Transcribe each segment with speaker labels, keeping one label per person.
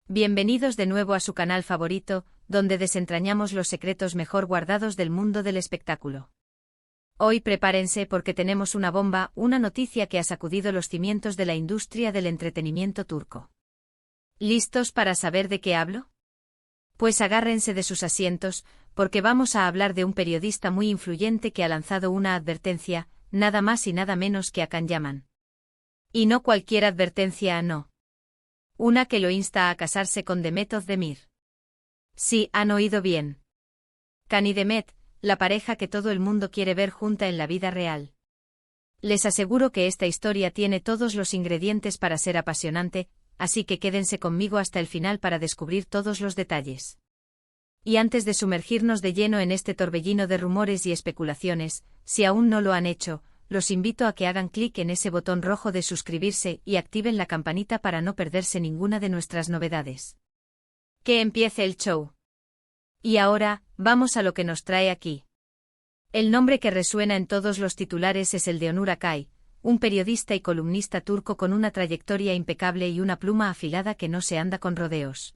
Speaker 1: Bienvenidos de nuevo a su canal favorito, donde desentrañamos los secretos mejor guardados del mundo del espectáculo. Hoy prepárense porque tenemos una bomba, una noticia que ha sacudido los cimientos de la industria del entretenimiento turco. ¿Listos para saber de qué hablo? Pues agárrense de sus asientos, porque vamos a hablar de un periodista muy influyente que ha lanzado una advertencia, nada más y nada menos que a Can Yaman. Y no cualquier advertencia, no. Una que lo insta a casarse con Demet Özdemir. Sí, han oído bien. Can y Demet, la pareja que todo el mundo quiere ver junta en la vida real. Les aseguro que esta historia tiene todos los ingredientes para ser apasionante, así que quédense conmigo hasta el final para descubrir todos los detalles. Y antes de sumergirnos de lleno en este torbellino de rumores y especulaciones, si aún no lo han hecho, los invito a que hagan clic en ese botón rojo de suscribirse y activen la campanita para no perderse ninguna de nuestras novedades. Que empiece el show. Y ahora, vamos a lo que nos trae aquí. El nombre que resuena en todos los titulares es el de Onur Akay, un periodista y columnista turco con una trayectoria impecable y una pluma afilada que no se anda con rodeos.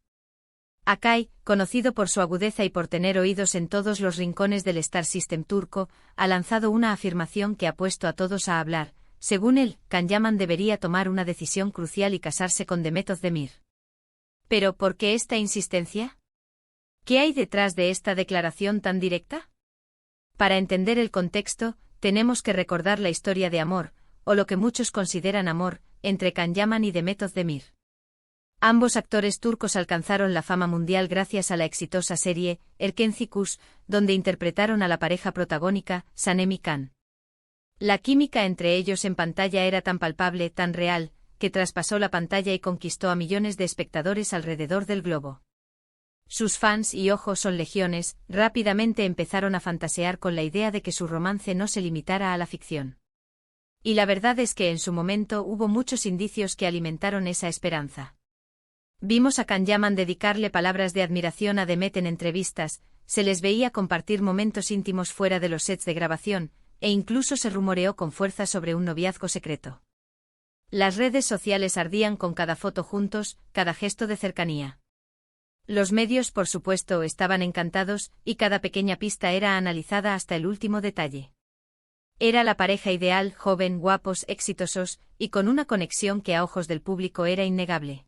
Speaker 1: Akay, conocido por su agudeza y por tener oídos en todos los rincones del Star System turco, ha lanzado una afirmación que ha puesto a todos a hablar. Según él, Can Yaman debería tomar una decisión crucial y casarse con Demet Özdemir. ¿Pero por qué esta insistencia? ¿Qué hay detrás de esta declaración tan directa? Para entender el contexto, tenemos que recordar la historia de amor, o lo que muchos consideran amor, entre Can Yaman y Demet Özdemir. Ambos actores turcos alcanzaron la fama mundial gracias a la exitosa serie, Erkenci Kuş, donde interpretaron a la pareja protagónica, Sanem y Can. La química entre ellos en pantalla era tan palpable, tan real, que traspasó la pantalla y conquistó a millones de espectadores alrededor del globo. Sus fans y ojos son legiones, rápidamente empezaron a fantasear con la idea de que su romance no se limitara a la ficción. Y la verdad es que en su momento hubo muchos indicios que alimentaron esa esperanza. Vimos a Can Yaman dedicarle palabras de admiración a Demet en entrevistas, se les veía compartir momentos íntimos fuera de los sets de grabación, e incluso se rumoreó con fuerza sobre un noviazgo secreto. Las redes sociales ardían con cada foto juntos, cada gesto de cercanía. Los medios, por supuesto, estaban encantados, y cada pequeña pista era analizada hasta el último detalle. Era la pareja ideal, joven, guapos, exitosos, y con una conexión que a ojos del público era innegable.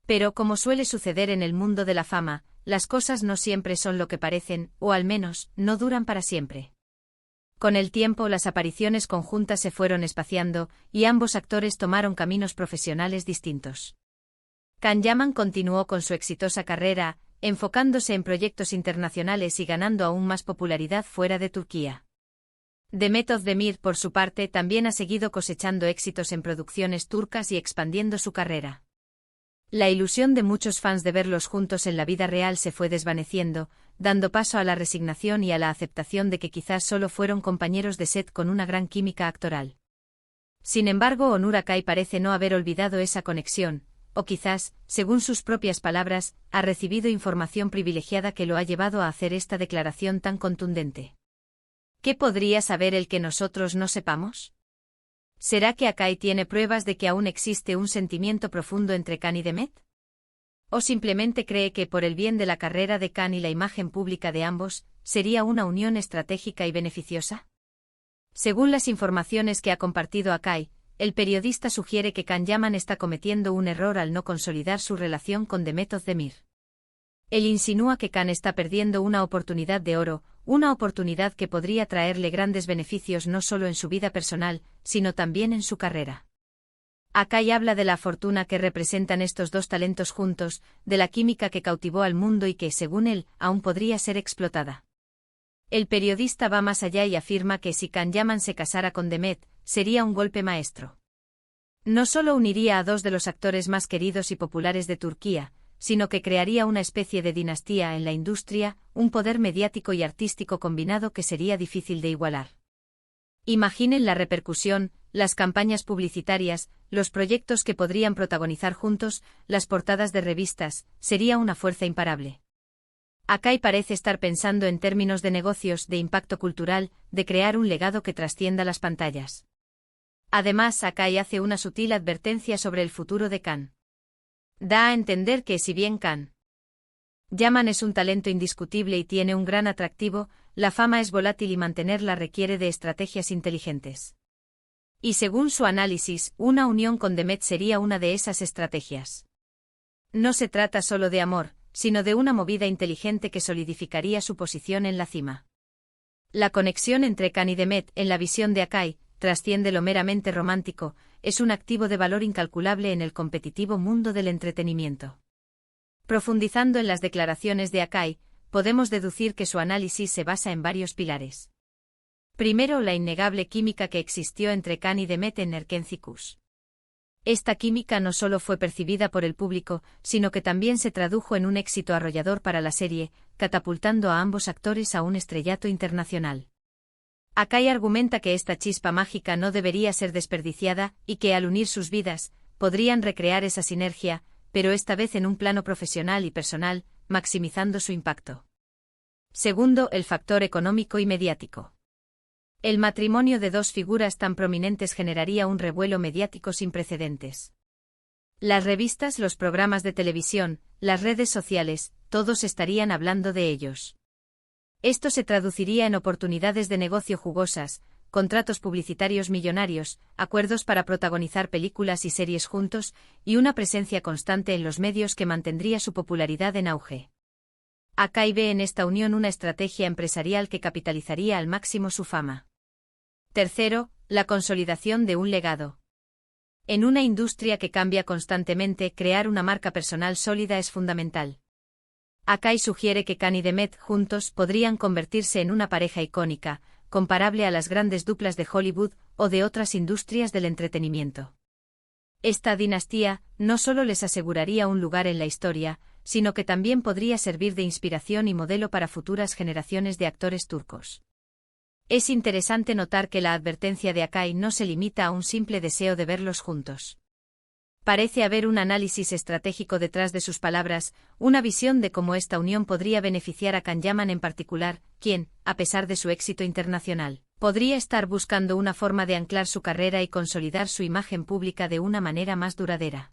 Speaker 1: Pero como suele suceder en el mundo de la fama, las cosas no siempre son lo que parecen, o al menos, no duran para siempre. Con el tiempo las apariciones conjuntas se fueron espaciando, y ambos actores tomaron caminos profesionales distintos. Can Yaman continuó con su exitosa carrera, enfocándose en proyectos internacionales y ganando aún más popularidad fuera de Turquía. Demet Özdemir, por su parte, también ha seguido cosechando éxitos en producciones turcas y expandiendo su carrera. La ilusión de muchos fans de verlos juntos en la vida real se fue desvaneciendo, dando paso a la resignación y a la aceptación de que quizás solo fueron compañeros de set con una gran química actoral. Sin embargo, Onur Akay parece no haber olvidado esa conexión, o quizás, según sus propias palabras, ha recibido información privilegiada que lo ha llevado a hacer esta declaración tan contundente. ¿Qué podría saber el que nosotros no sepamos? ¿Será que Akay tiene pruebas de que aún existe un sentimiento profundo entre Can y Demet? ¿O simplemente cree que por el bien de la carrera de Can y la imagen pública de ambos, sería una unión estratégica y beneficiosa? Según las informaciones que ha compartido Akay, el periodista sugiere que Can Yaman está cometiendo un error al no consolidar su relación con Demet Özdemir. Él insinúa que Can está perdiendo una oportunidad de oro, una oportunidad que podría traerle grandes beneficios no solo en su vida personal, sino también en su carrera. Akay habla de la fortuna que representan estos dos talentos juntos, de la química que cautivó al mundo y que, según él, aún podría ser explotada. El periodista va más allá y afirma que si Can Yaman se casara con Demet, sería un golpe maestro. No solo uniría a dos de los actores más queridos y populares de Turquía, sino que crearía una especie de dinastía en la industria, un poder mediático y artístico combinado que sería difícil de igualar. Imaginen la repercusión, las campañas publicitarias, los proyectos que podrían protagonizar juntos, las portadas de revistas, sería una fuerza imparable. Akay parece estar pensando en términos de negocios, de impacto cultural, de crear un legado que trascienda las pantallas. Además, Akay hace una sutil advertencia sobre el futuro de Can. Da a entender que si bien Yaman es un talento indiscutible y tiene un gran atractivo, la fama es volátil y mantenerla requiere de estrategias inteligentes. Y según su análisis, una unión con Demet sería una de esas estrategias. No se trata solo de amor, sino de una movida inteligente que solidificaría su posición en la cima. La conexión entre Khan y Demet, en la visión de Akai, trasciende lo meramente romántico, es un activo de valor incalculable en el competitivo mundo del entretenimiento. Profundizando en las declaraciones de Akai, podemos deducir que su análisis se basa en varios pilares. Primero, la innegable química que existió entre Khan y Demet en Erkencicus. Esta química no solo fue percibida por el público, sino que también se tradujo en un éxito arrollador para la serie, catapultando a ambos actores a un estrellato internacional. Akai argumenta que esta chispa mágica no debería ser desperdiciada y que al unir sus vidas, podrían recrear esa sinergia, pero esta vez en un plano profesional y personal, maximizando su impacto. Segundo, el factor económico y mediático. El matrimonio de dos figuras tan prominentes generaría un revuelo mediático sin precedentes. Las revistas, los programas de televisión, las redes sociales, todos estarían hablando de ellos. Esto se traduciría en oportunidades de negocio jugosas, contratos publicitarios millonarios, acuerdos para protagonizar películas y series juntos, y una presencia constante en los medios que mantendría su popularidad en auge. Akai ve en esta unión una estrategia empresarial que capitalizaría al máximo su fama. Tercero, la consolidación de un legado. En una industria que cambia constantemente, crear una marca personal sólida es fundamental. Akai sugiere que Khan y Demet juntos podrían convertirse en una pareja icónica, comparable a las grandes duplas de Hollywood o de otras industrias del entretenimiento. Esta dinastía no solo les aseguraría un lugar en la historia, sino que también podría servir de inspiración y modelo para futuras generaciones de actores turcos. Es interesante notar que la advertencia de Akai no se limita a un simple deseo de verlos juntos. Parece haber un análisis estratégico detrás de sus palabras, una visión de cómo esta unión podría beneficiar a Khan Yaman en particular, quien, a pesar de su éxito internacional, podría estar buscando una forma de anclar su carrera y consolidar su imagen pública de una manera más duradera.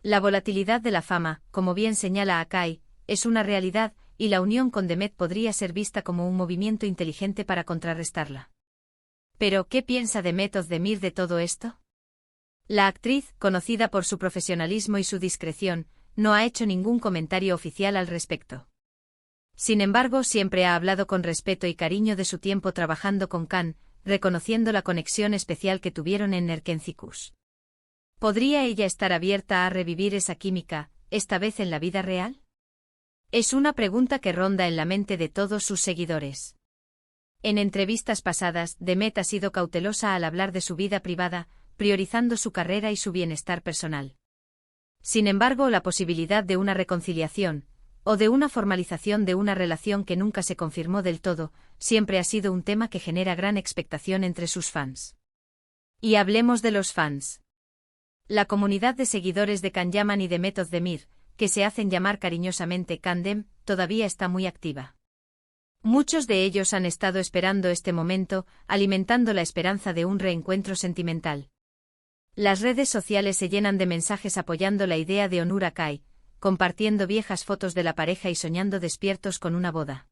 Speaker 1: La volatilidad de la fama, como bien señala Akai, es una realidad, y la unión con Demet podría ser vista como un movimiento inteligente para contrarrestarla. Pero, ¿qué piensa Demet Özdemir de todo esto? La actriz, conocida por su profesionalismo y su discreción, no ha hecho ningún comentario oficial al respecto. Sin embargo, siempre ha hablado con respeto y cariño de su tiempo trabajando con Khan, reconociendo la conexión especial que tuvieron en Erkencicus. ¿Podría ella estar abierta a revivir esa química, esta vez en la vida real? Es una pregunta que ronda en la mente de todos sus seguidores. En entrevistas pasadas, Demet ha sido cautelosa al hablar de su vida privada, priorizando su carrera y su bienestar personal. Sin embargo, la posibilidad de una reconciliación, o de una formalización de una relación que nunca se confirmó del todo, siempre ha sido un tema que genera gran expectación entre sus fans. Y hablemos de los fans. La comunidad de seguidores de Khan Yaman y Demet Özdemir, que se hacen llamar cariñosamente Kandem, todavía está muy activa. Muchos de ellos han estado esperando este momento, alimentando la esperanza de un reencuentro sentimental. Las redes sociales se llenan de mensajes apoyando la idea de Onur Akai, compartiendo viejas fotos de la pareja y soñando despiertos con una boda.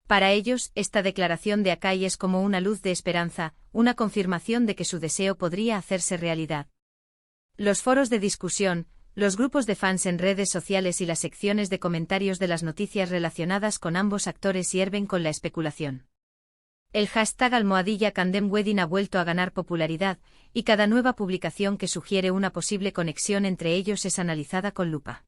Speaker 1: Para ellos, esta declaración de Akai es como una luz de esperanza, una confirmación de que su deseo podría hacerse realidad. Los foros de discusión, los grupos de fans en redes sociales y las secciones de comentarios de las noticias relacionadas con ambos actores hierven con la especulación. El hashtag #KandemWedding ha vuelto a ganar popularidad, y cada nueva publicación que sugiere una posible conexión entre ellos es analizada con lupa.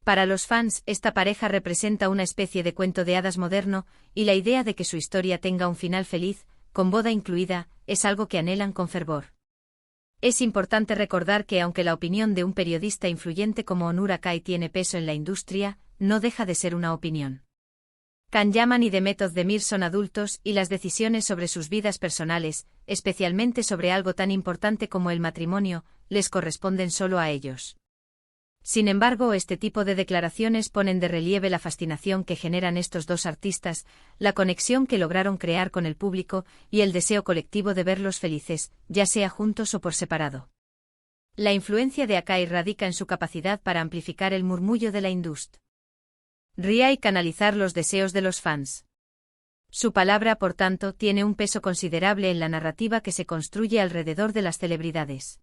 Speaker 1: Para los fans, esta pareja representa una especie de cuento de hadas moderno, y la idea de que su historia tenga un final feliz, con boda incluida, es algo que anhelan con fervor. Es importante recordar que aunque la opinión de un periodista influyente como Onur Akai tiene peso en la industria, no deja de ser una opinión. Khan Yaman y Demet Özdemir son adultos y las decisiones sobre sus vidas personales, especialmente sobre algo tan importante como el matrimonio, les corresponden solo a ellos. Sin embargo, este tipo de declaraciones ponen de relieve la fascinación que generan estos dos artistas, la conexión que lograron crear con el público y el deseo colectivo de verlos felices, ya sea juntos o por separado. La influencia de Akai radica en su capacidad para amplificar el murmullo de la industria y canalizar los deseos de los fans. Su palabra, por tanto, tiene un peso considerable en la narrativa que se construye alrededor de las celebridades.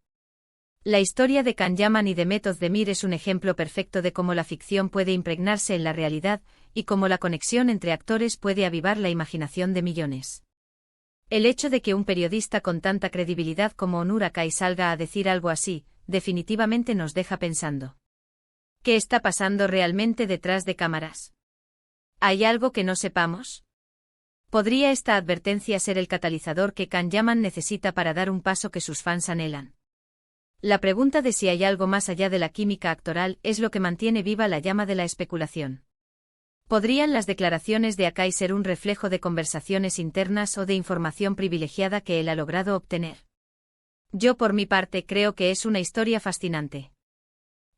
Speaker 1: La historia de Can Yaman y de Method Demir es un ejemplo perfecto de cómo la ficción puede impregnarse en la realidad y cómo la conexión entre actores puede avivar la imaginación de millones. El hecho de que un periodista con tanta credibilidad como Onur Akai salga a decir algo así, definitivamente nos deja pensando. ¿Qué está pasando realmente detrás de cámaras? ¿Hay algo que no sepamos? ¿Podría esta advertencia ser el catalizador que Can Yaman necesita para dar un paso que sus fans anhelan? La pregunta de si hay algo más allá de la química actoral es lo que mantiene viva la llama de la especulación. ¿Podrían las declaraciones de Akai ser un reflejo de conversaciones internas o de información privilegiada que él ha logrado obtener? Yo por mi parte creo que es una historia fascinante.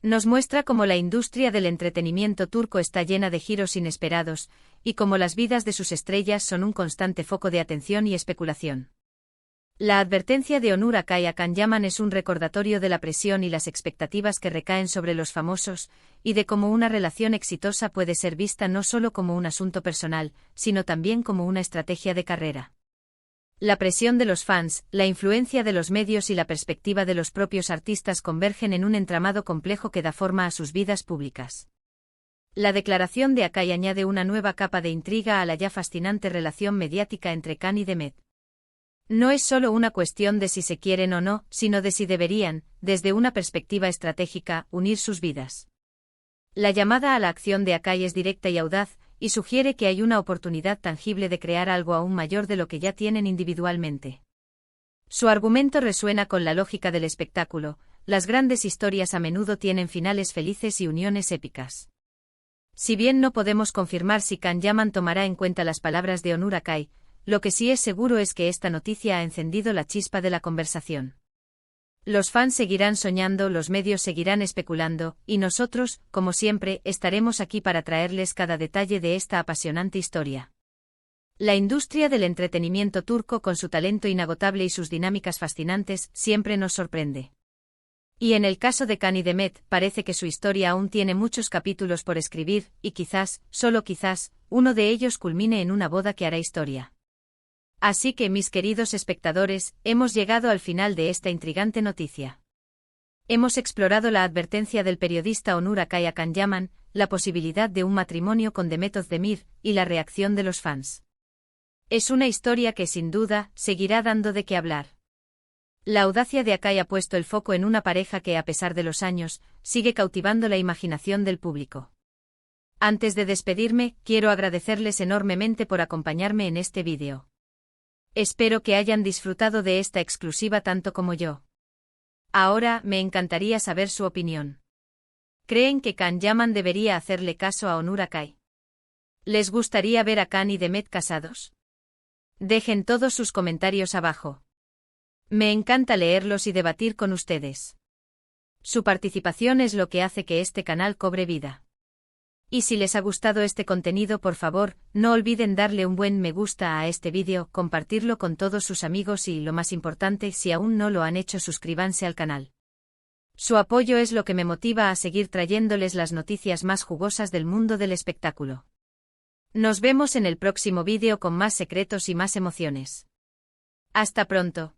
Speaker 1: Nos muestra cómo la industria del entretenimiento turco está llena de giros inesperados, y cómo las vidas de sus estrellas son un constante foco de atención y especulación. La advertencia de Onur Akai a Can Yaman es un recordatorio de la presión y las expectativas que recaen sobre los famosos, y de cómo una relación exitosa puede ser vista no solo como un asunto personal, sino también como una estrategia de carrera. La presión de los fans, la influencia de los medios y la perspectiva de los propios artistas convergen en un entramado complejo que da forma a sus vidas públicas. La declaración de Akai añade una nueva capa de intriga a la ya fascinante relación mediática entre Can y Demet. No es solo una cuestión de si se quieren o no, sino de si deberían, desde una perspectiva estratégica, unir sus vidas. La llamada a la acción de Akai es directa y audaz, y sugiere que hay una oportunidad tangible de crear algo aún mayor de lo que ya tienen individualmente. Su argumento resuena con la lógica del espectáculo: las grandes historias a menudo tienen finales felices y uniones épicas. Si bien no podemos confirmar si Can Yaman tomará en cuenta las palabras de Onur Akai, lo que sí es seguro es que esta noticia ha encendido la chispa de la conversación. Los fans seguirán soñando, los medios seguirán especulando, y nosotros, como siempre, estaremos aquí para traerles cada detalle de esta apasionante historia. La industria del entretenimiento turco, con su talento inagotable y sus dinámicas fascinantes, siempre nos sorprende. Y en el caso de Can y Demet, parece que su historia aún tiene muchos capítulos por escribir, y quizás, solo quizás, uno de ellos culmine en una boda que hará historia. Así que, mis queridos espectadores, hemos llegado al final de esta intrigante noticia. Hemos explorado la advertencia del periodista Onur Akai a Can Yaman, la posibilidad de un matrimonio con Demet Özdemir, y la reacción de los fans. Es una historia que sin duda seguirá dando de qué hablar. La audacia de Akai ha puesto el foco en una pareja que, a pesar de los años, sigue cautivando la imaginación del público. Antes de despedirme, quiero agradecerles enormemente por acompañarme en este vídeo. Espero que hayan disfrutado de esta exclusiva tanto como yo. Ahora, me encantaría saber su opinión. ¿Creen que Can Yaman debería hacerle caso a Onur Akai? ¿Les gustaría ver a Can y Demet casados? Dejen todos sus comentarios abajo. Me encanta leerlos y debatir con ustedes. Su participación es lo que hace que este canal cobre vida. Y si les ha gustado este contenido, por favor, no olviden darle un buen me gusta a este vídeo, compartirlo con todos sus amigos y, lo más importante, si aún no lo han hecho, suscríbanse al canal. Su apoyo es lo que me motiva a seguir trayéndoles las noticias más jugosas del mundo del espectáculo. Nos vemos en el próximo vídeo con más secretos y más emociones. Hasta pronto.